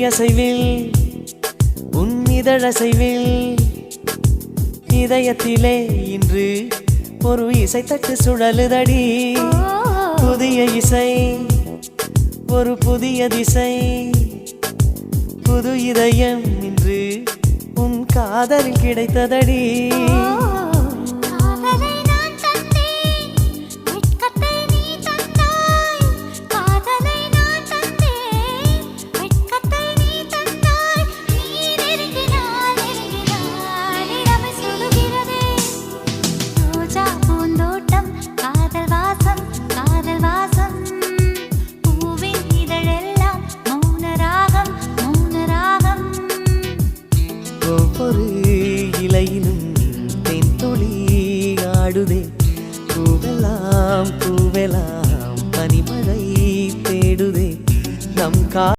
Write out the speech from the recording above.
விழியசைவில் உன் இதழசைவில் இதயத்திலே இன்று ஒரு இசைத்தட்டு சுழலுதடி புதிய இசை ஒரு புதிய திசை புது இதயம் இன்று உன் காதலில் கிடைத்ததடி